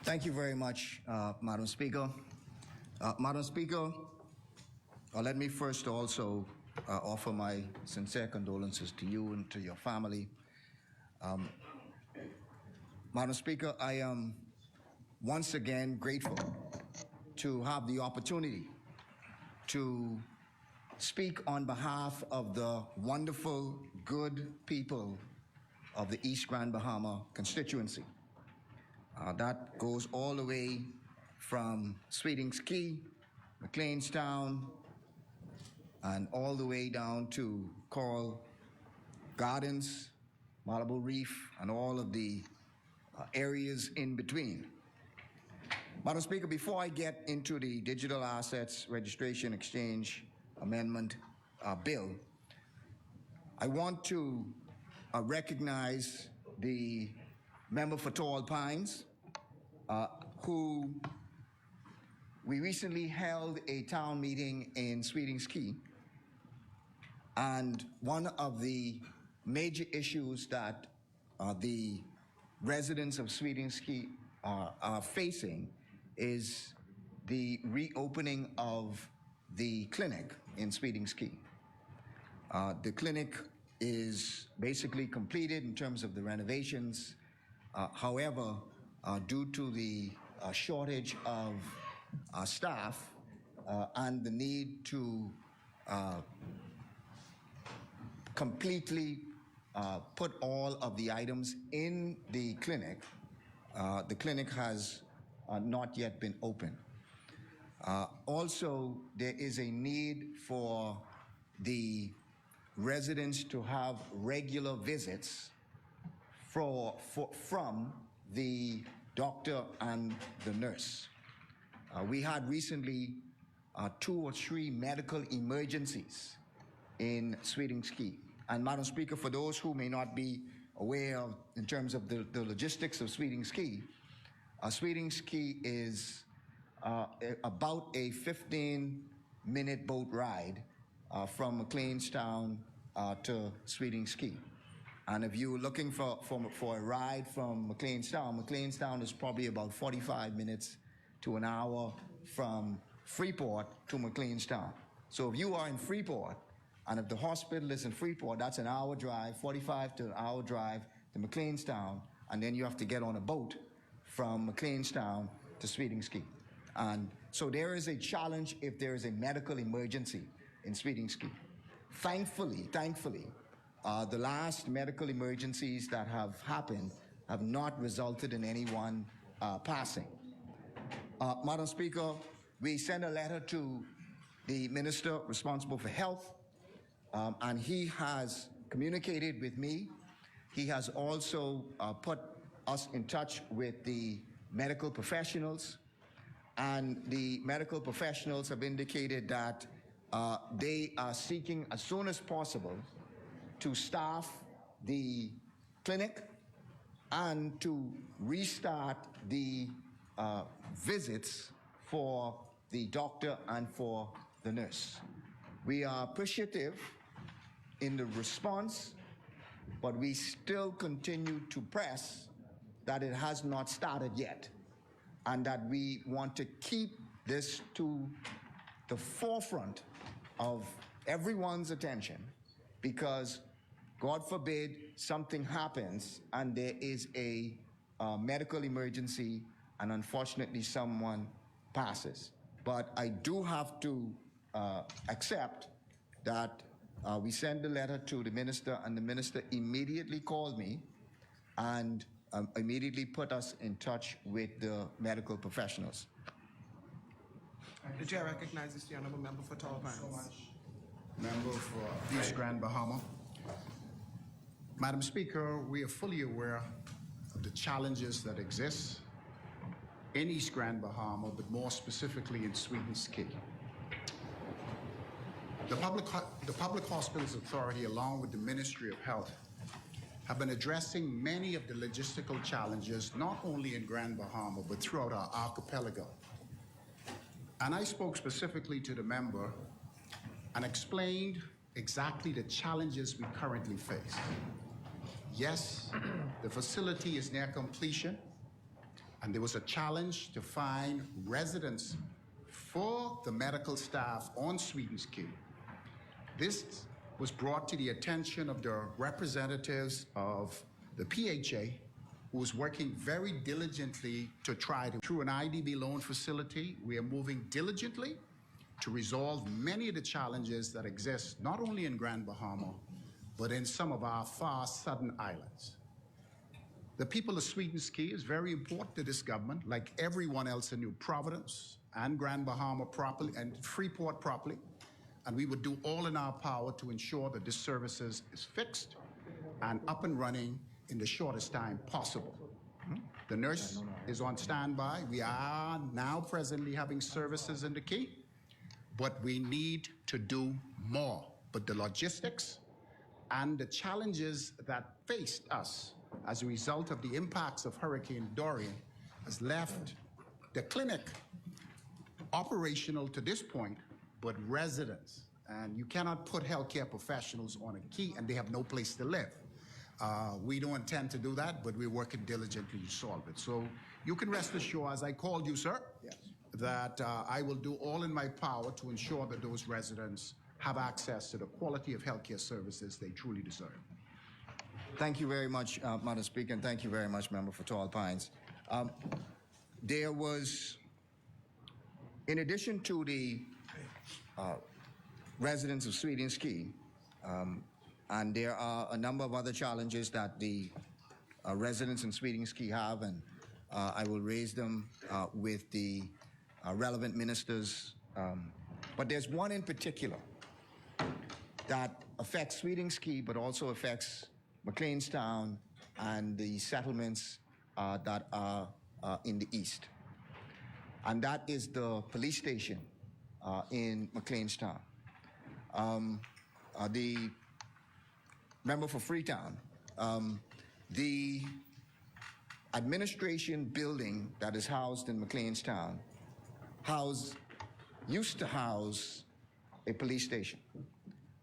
Thank you very much, Madam Speaker. Madam Speaker, let me first also offer my sincere condolences to you and to your family. Madam Speaker, I am once again grateful to have the opportunity to speak on behalf of the wonderful, good people of the East Grand Bahama constituency. That goes all the way from Sweetings Key, McLeanstown, and all the way down to Coral Gardens, Malibu Reef, and all of the areas in between. Madam Speaker, before I get into the Digital Assets Registration Exchange Amendment Bill, I want to recognize the member for Tall Pines, who we recently held a town meeting in Sweetings Key, and one of the major issues that the residents of Sweetings Key are facing is the reopening of the clinic in Sweetings Key. The clinic is basically completed in terms of the renovations. However, due to the shortage of staff and the need to completely put all of the items in the clinic has not yet been open. Also, there is a need for the residents to have regular visits from the doctor and the nurse. We had recently 2 or 3 medical emergencies in Sweetings Key. And Madam Speaker, for those who may not be aware of, in terms of the logistics of Sweetings Key is about a 15-minute boat ride from McLeanstown to Sweetings Key. And if you're looking for a ride from McLeanstown is probably about 45 minutes to an hour from Freeport to McLeanstown. So if you are in Freeport, and if the hospital is in Freeport, that's an hour drive, 45 to an hour drive to McLeanstown, and then you have to get on a boat from McLeanstown to Sweetings Key. And so there is a challenge if there is a medical emergency in Sweetings Key. Thankfully, the last medical emergencies that have happened have not resulted in anyone passing. Madam Speaker, we sent a letter to the Minister responsible for health, and he has communicated with me. He has also put us in touch with the medical professionals, and the medical professionals have indicated that they are seeking as soon as possible to staff the clinic and to restart the visits for the doctor and for the nurse. We are appreciative in the response, but we still continue to press that it has not started yet, and that we want to keep this to the forefront of everyone's attention, because God forbid something happens and there is a medical emergency and unfortunately someone passes. But I do have to accept that we sent a letter to the minister, and the minister immediately called me and immediately put us in touch with the medical professionals. The chair recognizes the honourable member for Tall Pines. So much. Member for East Grand Bahama. Madam Speaker, we are fully aware of the challenges that exist in East Grand Bahama, but more specifically in Sweetings Key. The Public Hospitals Authority, along with the Ministry of Health, have been addressing many of the logistical challenges, not only in Grand Bahama, but throughout our archipelago. And I spoke specifically to the member and explained exactly the challenges we currently face. Yes, the facility is near completion, And there was a challenge to find residents for the medical staff on Sweetens Key. This was brought to the attention of the representatives of the PHA, who was working very diligently to try to, through an IDB loan facility, we are moving diligently to resolve many of the challenges that exist, not only in Grand Bahama, but in some of our far southern islands. The people of Sweetens Key is very important to this government, like everyone else in New Providence and Grand Bahama properly, and Freeport properly. And we would do all in our power to ensure that this services is fixed and up and running in the shortest time possible. The nurse is on standby. We are now presently having services in the Key, but we need to do more. But the logistics and the challenges that faced us as a result of the impacts of Hurricane Dorian has left the clinic operational to this point, but residents. And you cannot put healthcare professionals on a Key and they have no place to live. We don't intend to do that, but we're working diligently to solve it. So you can rest assured, as I called you, sir, yes, that I will do all in my power to ensure that those residents have access to the quality of healthcare services they truly deserve. Thank you very much, Madam Speaker, and thank you very much, Member for Tall Pines. There was, in addition to the residents of Sweetens Key, and there are a number of other challenges that the residents in Sweetens Key have, and I will raise them with the relevant ministers. But there's one in particular that affects Sweetens Key, but also affects McLeanstown and the settlements that are in the east. And that is the police station in McLeanstown. The member for Freetown, the administration building that is housed in McLeanstown used to house a police station.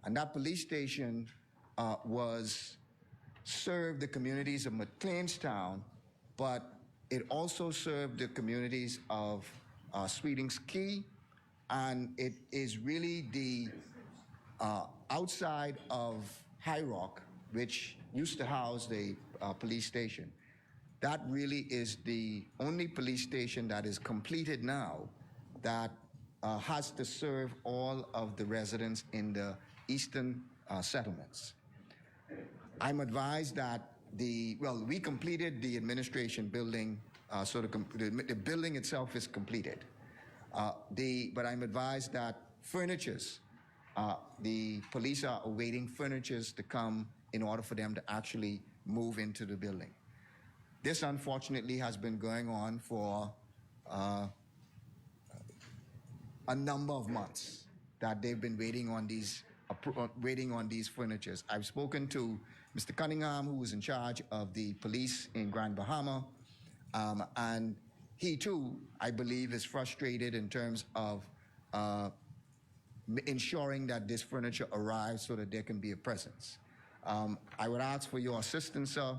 And that police station served the communities of McLeanstown, but it also served the communities of Sweetens Key, and it is really the outside of High Rock, which used to house the police station. That really is the only police station that is completed now that has to serve all of the residents in the eastern settlements. I'm advised that we completed the administration building, so the building itself is completed. But I'm advised that furnitures, the police are awaiting furnitures to come in order for them to actually move into the building. This, unfortunately, has been going on for a number of months that they've been waiting on these furnitures. I've spoken to Mr. Cunningham, who is in charge of the police in Grand Bahama, and he too, I believe, is frustrated in terms of ensuring that this furniture arrives so that there can be a presence. I would ask for your assistance, sir,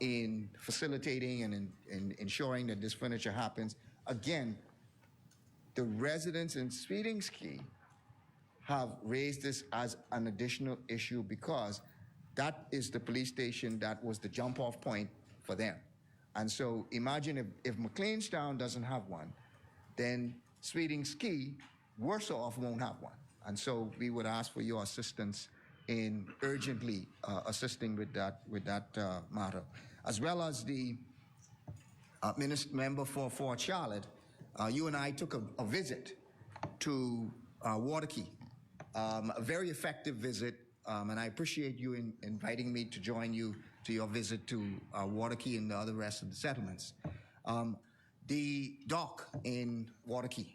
in facilitating and in ensuring that this furniture happens. Again, the residents in Sweetens Key have raised this as an additional issue because that is the police station that was the jump-off point for them. And so imagine if McLeanstown doesn't have one, then Sweetens Key, worse off, won't have one. And so we would ask for your assistance in urgently assisting with that matter. As well as the member for Fort Charlotte, you and I took a visit to Waterkey, a very effective visit, and I appreciate you inviting me to join you to your visit to Waterkey and the other rest of the settlements. The dock in Waterkey,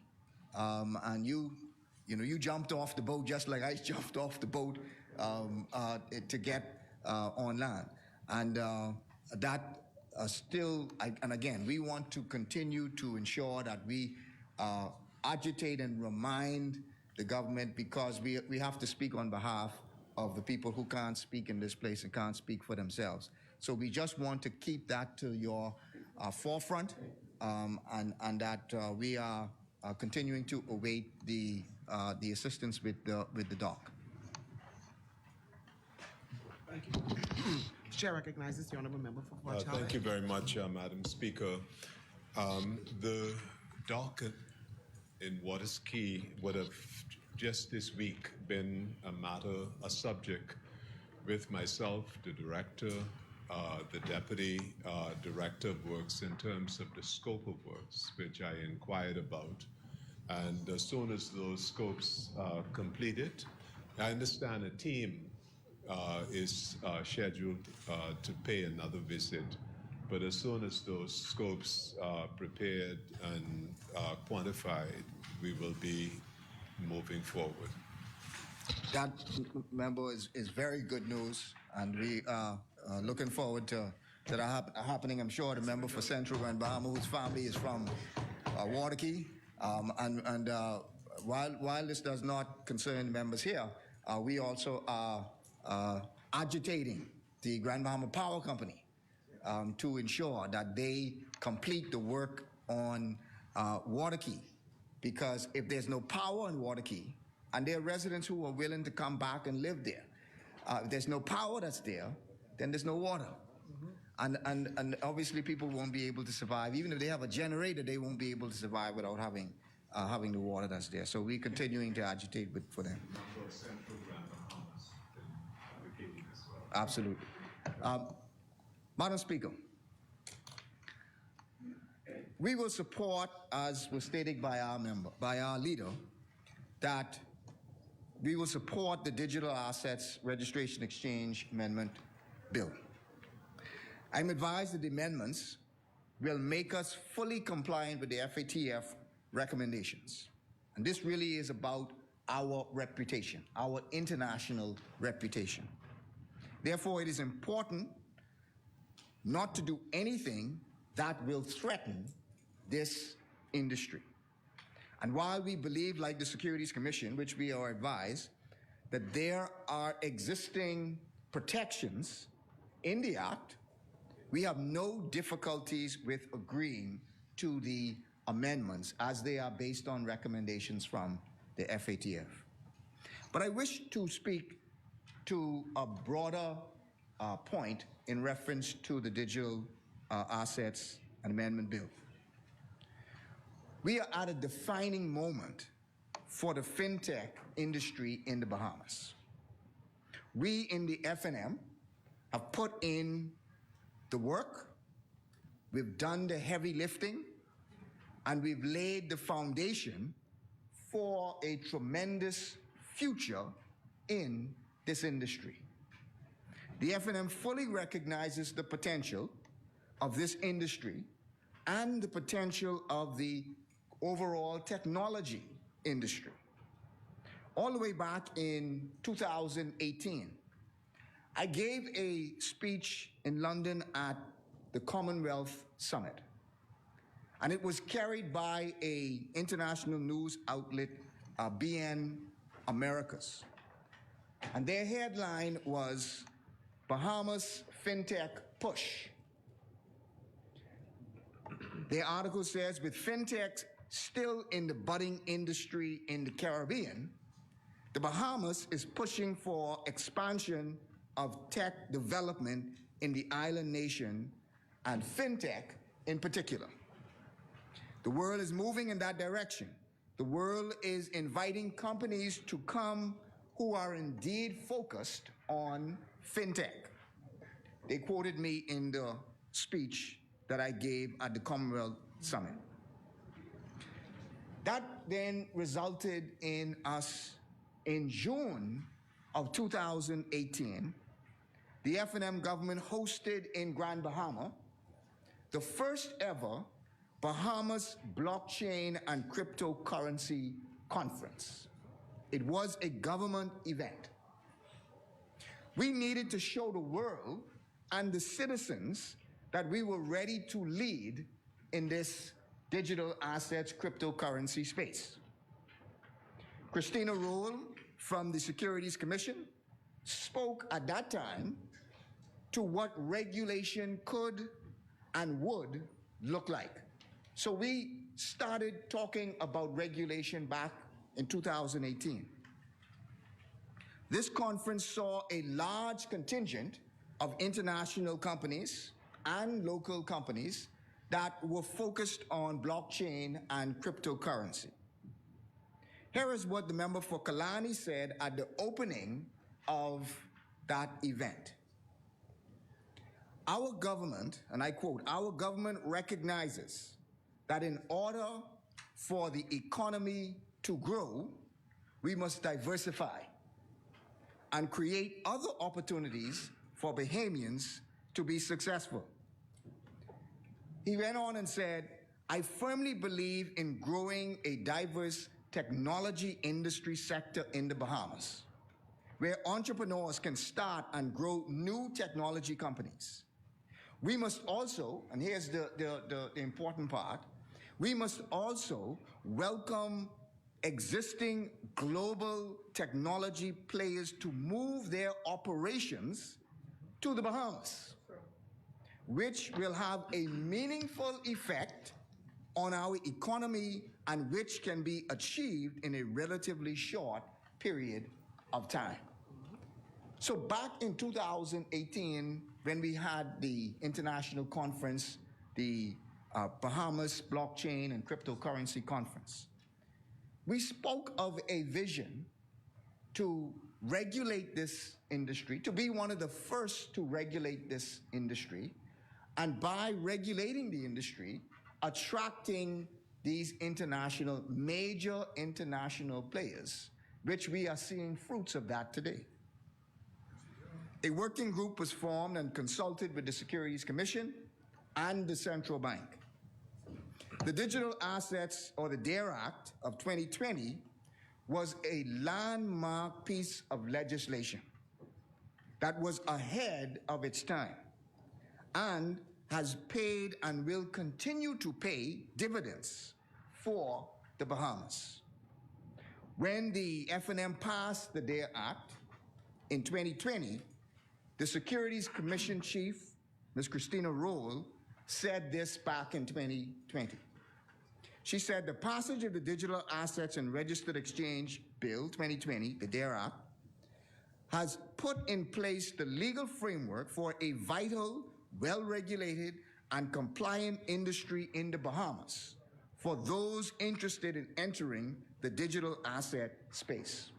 and you jumped off the boat just like I jumped off the boat to get on land, and that still, and again, we want to continue to ensure that we agitate and remind the government, because we have to speak on behalf of the people who can't speak in this place and can't speak for themselves. So we just want to keep that to your forefront, and that we are continuing to await the assistance with the dock. Thank you. The chair recognizes the honourable member for Fort Thank you very much, Madam Speaker. The dock in Waters Key would have just this week been a subject with myself, the director, the deputy director of works in terms of the scope of works, which I inquired about. And as soon as those scopes are completed, I understand a team is scheduled to pay another visit. But as soon as those scopes are prepared and quantified, we will be moving forward. That, member, is very good news, and we are looking forward to that happening. I'm sure the member for Central Grand Bahama, whose family is from Waterkey, and while this does not concern members here, we also are agitating the Grand Bahama Power Company to ensure that they complete the work on Waterkey, because if there's no power in Waterkey, and there are residents who are willing to come back and live there, if there's no power that's there, then there's no water. And obviously people won't be able to survive. Even if they have a generator, they won't be able to survive without having the water that's there. So we're continuing to agitate for them. Absolutely. Madam Speaker, we will support, as was stated by our leader, that we will support the Digital Assets Registration Exchange Amendment Bill. I'm advised that the amendments will make us fully compliant with the FATF recommendations. And this really is about our reputation, our international reputation. Therefore, it is important not to do anything that will threaten this industry. And while we believe, like the Securities Commission, which we are advised, that there are existing protections in the Act, we have no difficulties with agreeing to the amendments as they are based on recommendations from the FATF. But I wish to speak to a broader point in reference to the Digital Assets and Amendment Bill. We are at a defining moment for the fintech industry in the Bahamas. We in the FNM have put in the work, we've done the heavy lifting, and we've laid the foundation for a tremendous future in this industry. The FNM fully recognizes the potential of this industry and the potential of the overall technology industry. All the way back in 2018, I gave a speech in London at the Commonwealth Summit, and it was carried by an international news outlet, BN Americas. And their headline was, Bahamas FinTech Push. Their article says, with FinTech still in the budding industry in the Caribbean, the Bahamas is pushing for expansion of tech development in the island nation, and FinTech in particular. The world is moving in that direction. The world is inviting companies to come who are indeed focused on FinTech. They quoted me in the speech that I gave at the Commonwealth Summit. That then resulted in us, in June of 2018, the FNM government hosted in Grand Bahama the first ever Bahamas Blockchain and Cryptocurrency Conference. It was a government event. We needed to show the world and the citizens that we were ready to lead in this digital assets cryptocurrency space. Christina Rowell from the Securities Commission spoke at that time to what regulation could and would look like? So we started talking about regulation back in 2018. This conference saw a large contingent of international companies and local companies that were focused on blockchain and cryptocurrency. Here is what the member for Kalani said at the opening of that event. Our government, and I quote, our government recognizes that in order for the economy to grow, we must diversify and create other opportunities for Bahamians to be successful. He went on and said, I firmly believe in growing a diverse technology industry sector in the Bahamas, where entrepreneurs can start and grow new technology companies. We must also, and here's the important part, we must also welcome existing global technology players to move their operations to the Bahamas, which will have a meaningful effect on our economy and which can be achieved in a relatively short period of time. So back in 2018, when we had the international conference, the Bahamas Blockchain and Cryptocurrency Conference, we spoke of a vision to regulate this industry, to be one of the first to regulate this industry, and by regulating the industry, attracting these major international players, which we are seeing fruits of that today. A working group was formed and consulted with the Securities Commission and the Central Bank. The Digital Assets, or the DARE Act of 2020, was a landmark piece of legislation that was ahead of its time and has paid and will continue to pay dividends for the Bahamas. When the FNM passed the DARE Act in 2020, the Securities Commission Chief, Ms. Christina Roll, said this back in 2020. She said the passage of the Digital Assets and Registered Exchange Bill 2020, the DARE Act, has put in place the legal framework for a vital, well-regulated, and compliant industry in the Bahamas for those interested in entering the digital asset space.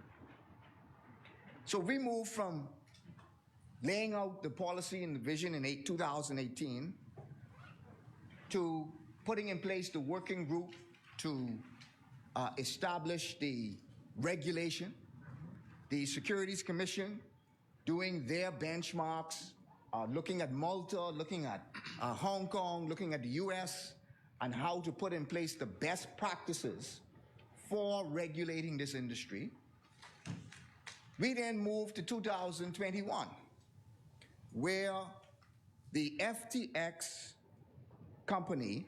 So we moved from laying out the policy and the vision in 2018 to putting in place the working group to establish the regulation, the Securities Commission doing their benchmarks, looking at Malta, looking at Hong Kong, looking at the US, and how to put in place the best practices for regulating this industry. We then moved to 2021, where the FTX company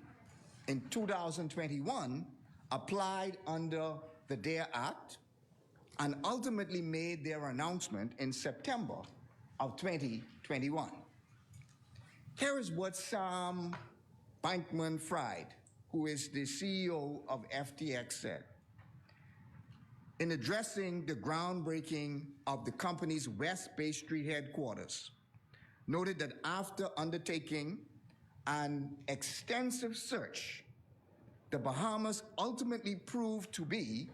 in 2021 applied under the DARE Act and ultimately made their announcement in September of 2021. Here is what Sam Bankman-Fried, who is the CEO of FTX, said. In addressing the groundbreaking of the company's West Bay Street headquarters, noted that after undertaking an extensive search, the Bahamas ultimately proved to be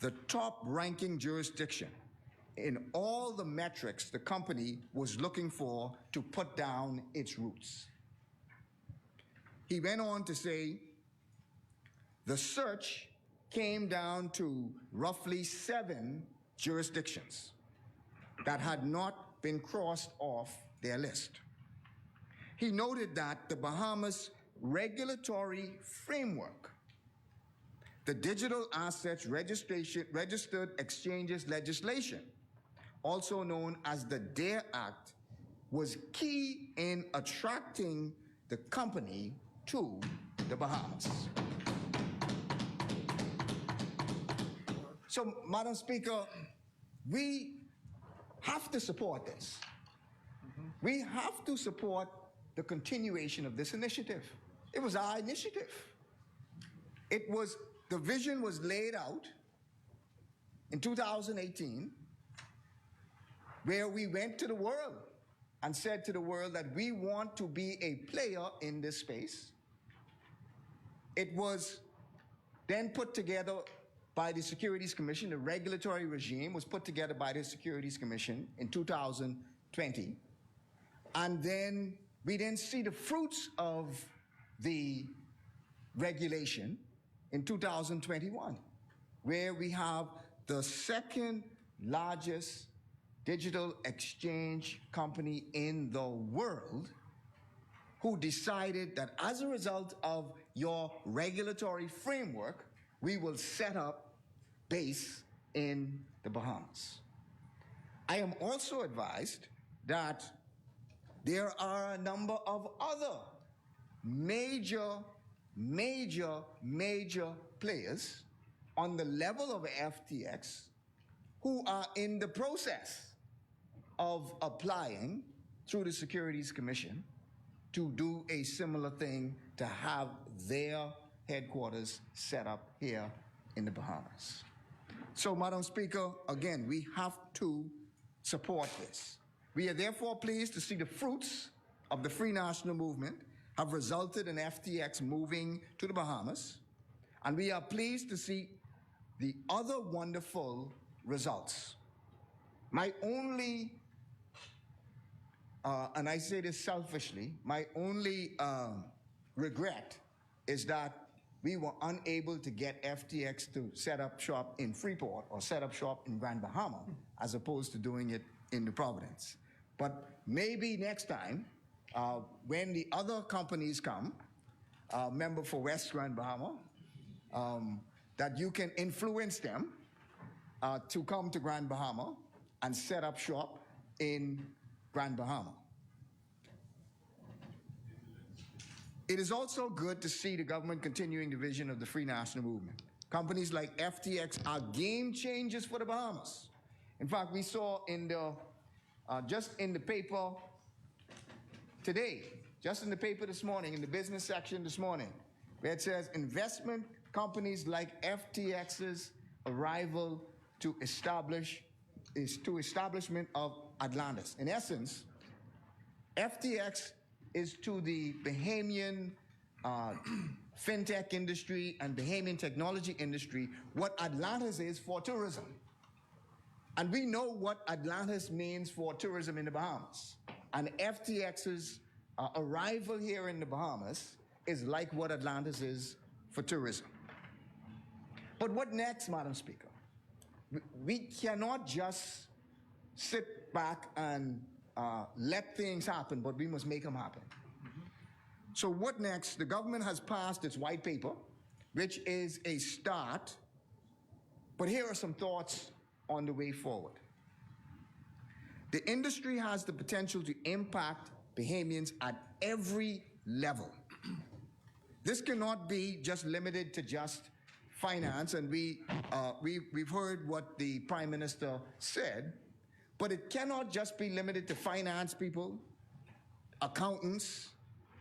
the top-ranking jurisdiction in all the metrics the company was looking for to put down its roots. He went on to say, the search came down to roughly 7 jurisdictions that had not been crossed off their list. He noted that the Bahamas regulatory framework, the Digital Assets Registered Exchanges legislation, also known as the DARE Act, was key in attracting the company to the Bahamas. So, Madam Speaker, we have to support this. We have to support the continuation of this initiative. It was our initiative. The vision was laid out in 2018, where we went to the world and said to the world that we want to be a player in this space. It was then put together by the Securities Commission. The regulatory regime was put together by the Securities Commission in 2020. And then we didn't see the fruits of the regulation in 2021, where we have the second largest digital exchange company in the world who decided that as a result of your regulatory framework, we will set up base in the Bahamas. I am also advised that there are a number of other major players on the level of FTX who are in the process of applying through the Securities Commission to do a similar thing, to have their headquarters set up here in the Bahamas. So, Madam Speaker, again, we have to support this. We are therefore pleased to see the fruits of the Free National Movement have resulted in FTX moving to the Bahamas, and we are pleased to see the other wonderful results. My only, and I say this selfishly, my only regret is that we were unable to get FTX to set up shop in Freeport or set up shop in Grand Bahama, as opposed to doing it in the Providence. But maybe next time, when the other companies come, member for West Grand Bahama, that you can influence them to come to Grand Bahama and set up shop in Grand Bahama. It is also good to see the government continuing the vision of the Free National Movement. Companies like FTX are game changers for the Bahamas. In fact, we saw in the just in the paper today, just in the paper this morning, in the business section this morning, where it says investment companies like FTX's arrival to establishment of Atlantis. In essence, FTX is to the Bahamian fintech industry and Bahamian technology industry what Atlantis is for tourism. And we know what Atlantis means for tourism in the Bahamas. And FTX's arrival here in the Bahamas is like what Atlantis is for tourism. But what next, Madam Speaker? We cannot just sit back and let things happen, but we must make them happen. So what next? The government has passed its white paper, which is a start, but here are some thoughts on the way forward. The industry has the potential to impact Bahamians at every level. This cannot be just limited to just finance, and we've heard what the Prime Minister said, but it cannot just be limited to finance people, accountants,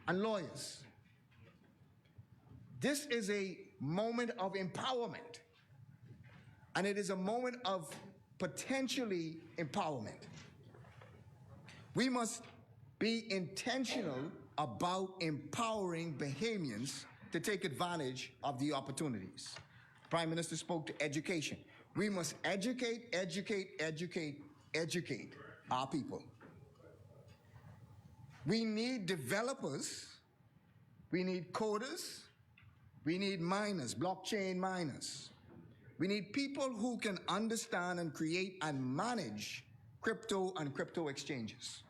and lawyers. This is a moment of empowerment, and it is a moment of potentially empowerment. We must be intentional about empowering Bahamians to take advantage of the opportunities. Prime Minister spoke to education. We must educate our people. We need developers, we need coders, we need miners, blockchain miners. We need people who can understand and create and manage crypto and crypto exchanges.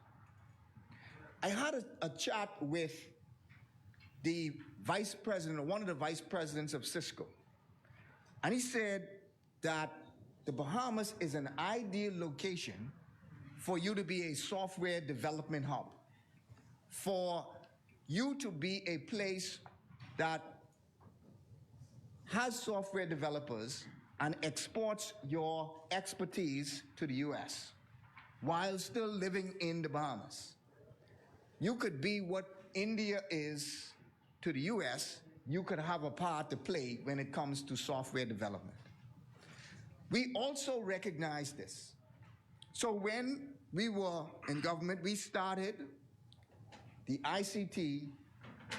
I had a chat with the vice president, or one of the vice presidents of Cisco, and he said that the Bahamas is an ideal location for you to be a software development hub, for you to be a place that has software developers and exports your expertise to the US while still living in the Bahamas. You could be what India is to the US, you could have a part to play when it comes to software development. We also recognize this. So when we were in government, we started the ICT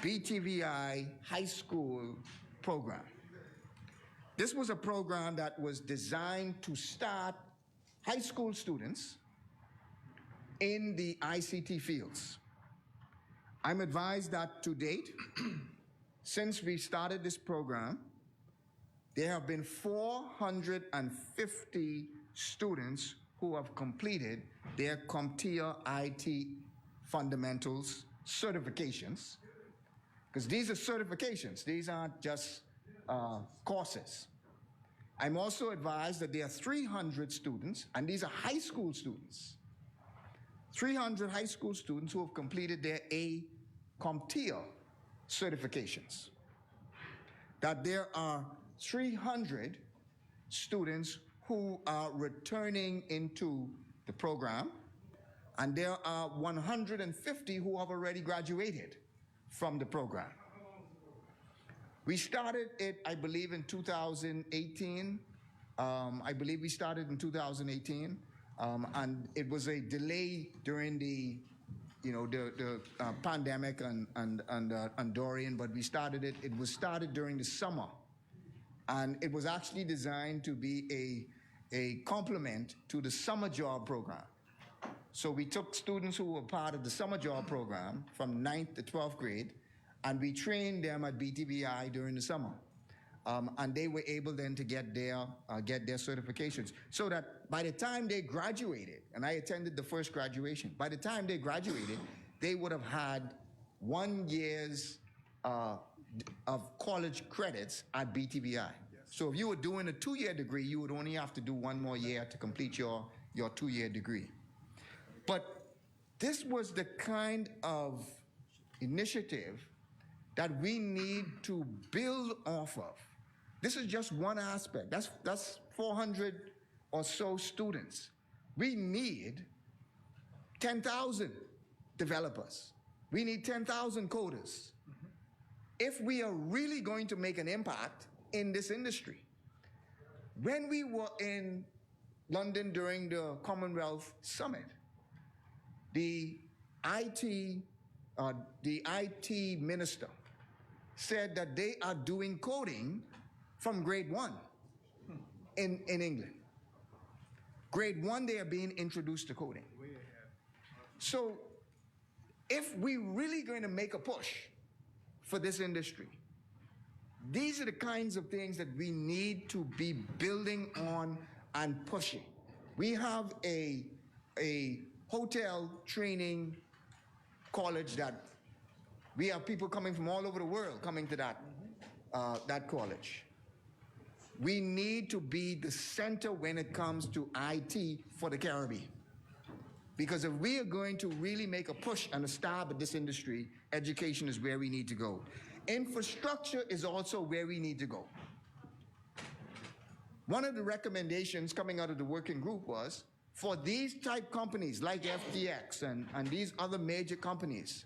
BTVI high school program. This was a program that was designed to start high school students in the ICT fields. I'm advised that to date, since we started this program, there have been 450 students who have completed their CompTIA IT fundamentals certifications, because these are certifications, these aren't just courses. I'm also advised that there are 300 students, and these are high school students, 300 high school students who have completed their CompTIA certifications. That there are 300 students who are returning into the program, and there are 150 who have already graduated from the program. We started it, I believe, in 2018. I believe we started in 2018, and it was a delay during the pandemic and Dorian, but we started it. It was started during the summer, and it was actually designed to be a complement to the summer job program. So we took students who were part of the summer job program from 9th to 12th grade, and we trained them at BTVI during the summer. And they were able then to get their certifications, so that by the time they graduated, and I attended the first graduation, by the time they graduated, they would have had 1 year's of college credits at BTVI. Yes. So if you were doing a 2-year degree, you would only have to do 1 more year to complete your 2-year degree. But this was the kind of initiative that we need to build off of. This is just one aspect. That's 400 or so students. We need 10,000 developers. We need 10,000 coders. If we are really going to make an impact in this industry. When we were in London during the Commonwealth Summit, the IT minister said that they are doing coding from grade 1 in England. Grade 1, they are being introduced to coding. So if we're really going to make a push for this industry, these are the kinds of things that we need to be building on and pushing. We have a hotel training college that we have people coming from all over the world coming to that college. We need to be the center when it comes to IT for the Caribbean. Because if we are going to really make a push and a stab at this industry, education is where we need to go. Infrastructure is also where we need to go. One of the recommendations coming out of the working group was for these type companies like FTX and these other major companies,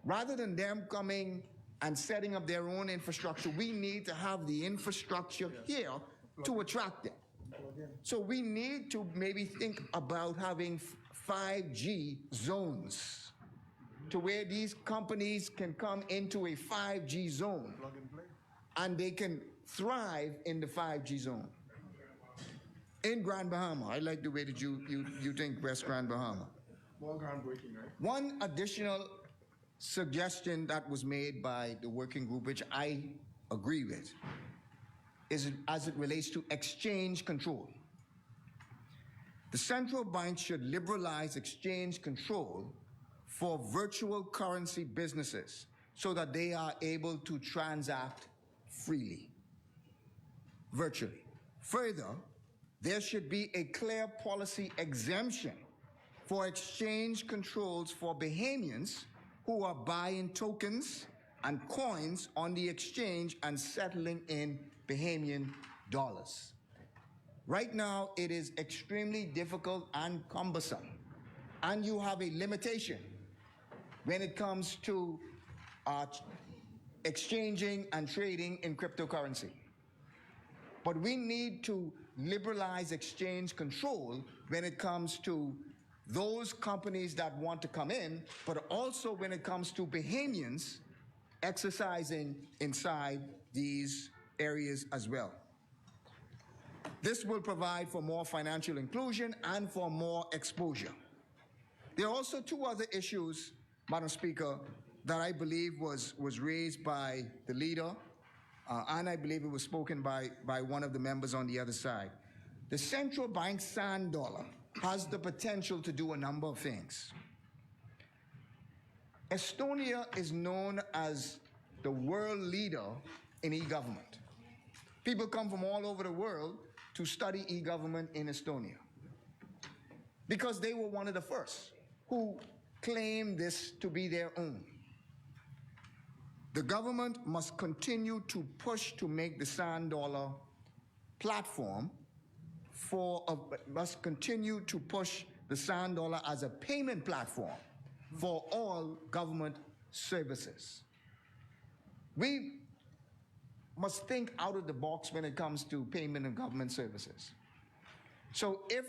rather than them coming and setting up their own infrastructure, we need to have the infrastructure here to attract them. So we need to maybe think about having 5G zones to where these companies can come into a 5G zone and they can thrive in the 5G zone. In Grand Bahama, I like the way that you think West Grand Bahama. More groundbreaking, right? One additional suggestion that was made by the working group, which I agree with, is as it relates to exchange control. The central bank should liberalize exchange control for virtual currency businesses so that they are able to transact freely, virtually. Further, there should be a clear policy exemption for exchange controls for Bahamians who are buying tokens and coins on the exchange and settling in Bahamian dollars. Right now, it is extremely difficult and cumbersome, and you have a limitation when it comes to exchanging and trading in cryptocurrency. But we need to liberalize exchange control when it comes to those companies that want to come in, but also when it comes to Bahamians exercising inside these areas as well. This will provide for more financial inclusion and for more exposure. There are also two other issues, Madam Speaker, that I believe was raised by the leader, and I believe it was spoken by one of the members on the other side. The central bank sand dollar has the potential to do a number of things. Estonia is known as the world leader in e-government. People come from all over the world to study e-government in Estonia because they were one of the first who claimed this to be their own. The government must continue to push to make the sand dollar platform must continue to push the sand dollar as a payment platform for all government services. We must think out of the box when it comes to payment of government services. So if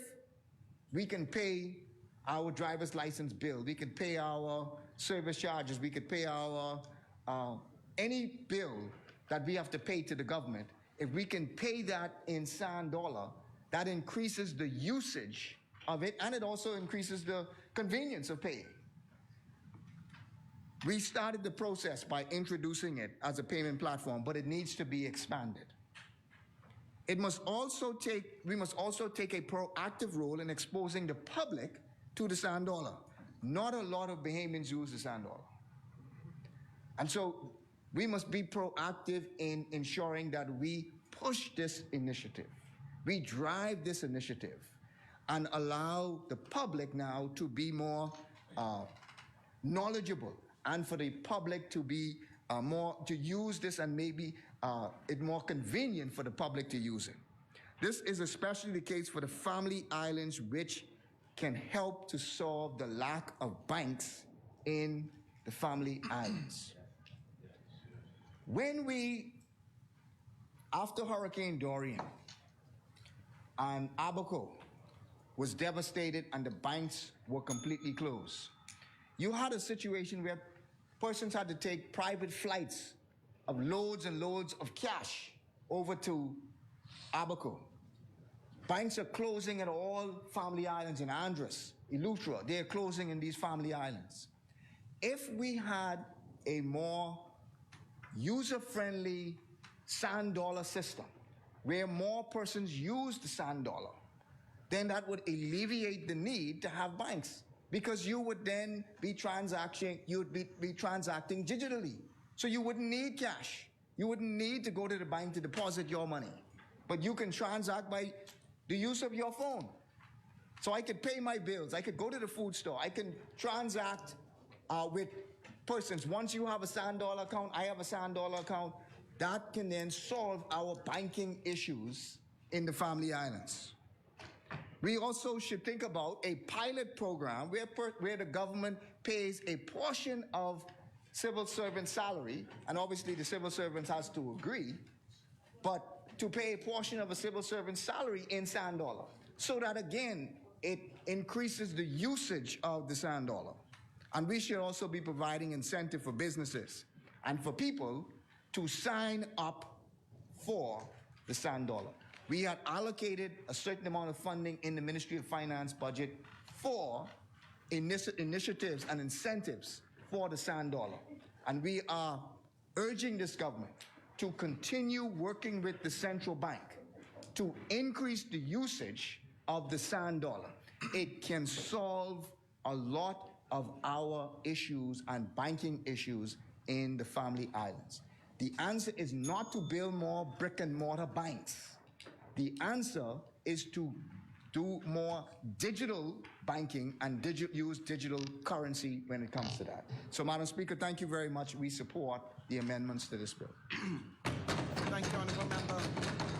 we can pay our driver's license bill, we can pay our service charges, we could pay our any bill that we have to pay to the government, if we can pay that in sand dollar, that increases the usage of it, and it also increases the convenience of paying. We started the process by introducing it as a payment platform, but it needs to be expanded. We must also take a proactive role in exposing the public to the sand dollar. Not a lot of Bahamians use the sand dollar. And so we must be proactive in ensuring that we push this initiative. We drive this initiative and allow the public now to be more knowledgeable, and for the public to be to use this, and maybe it more convenient for the public to use it. This is especially the case for the family islands, which can help to solve the lack of banks in the family islands. After Hurricane Dorian, and Abaco was devastated and the banks were completely closed, you had a situation where persons had to take private flights of loads and loads of cash over to Abaco. Banks are closing at all family islands in Andros, Eleuthera. They're closing in these family islands. If we had a more user-friendly sand dollar system where more persons use the sand dollar, then that would alleviate the need to have banks, because you would then be transacting digitally. So you wouldn't need cash. You wouldn't need to go to the bank to deposit your money, but you can transact by the use of your phone. So I could pay my bills. I could go to the food store. I can transact with persons. Once you have a sand dollar account, I have a sand dollar account. That can then solve our banking issues in the family islands. We also should think about a pilot program where the government pays a portion of civil servant salary, and obviously the civil servant has to agree, but to pay a portion of a civil servant's salary in sand dollar, so that again, it increases the usage of the sand dollar. And we should also be providing incentive for businesses and for people to sign up for the sand dollar. We had allocated a certain amount of funding in the Ministry of Finance budget for initiatives and incentives for the sand dollar. And we are urging this government to continue working with the central bank to increase the usage of the sand dollar. It can solve a lot of our issues and banking issues in the family islands. The answer is not to build more brick and mortar banks. The answer is to do more digital banking and use digital currency when it comes to that. So, Madam Speaker, thank you very much. We support the amendments to this bill. Thank you, Honourable Member.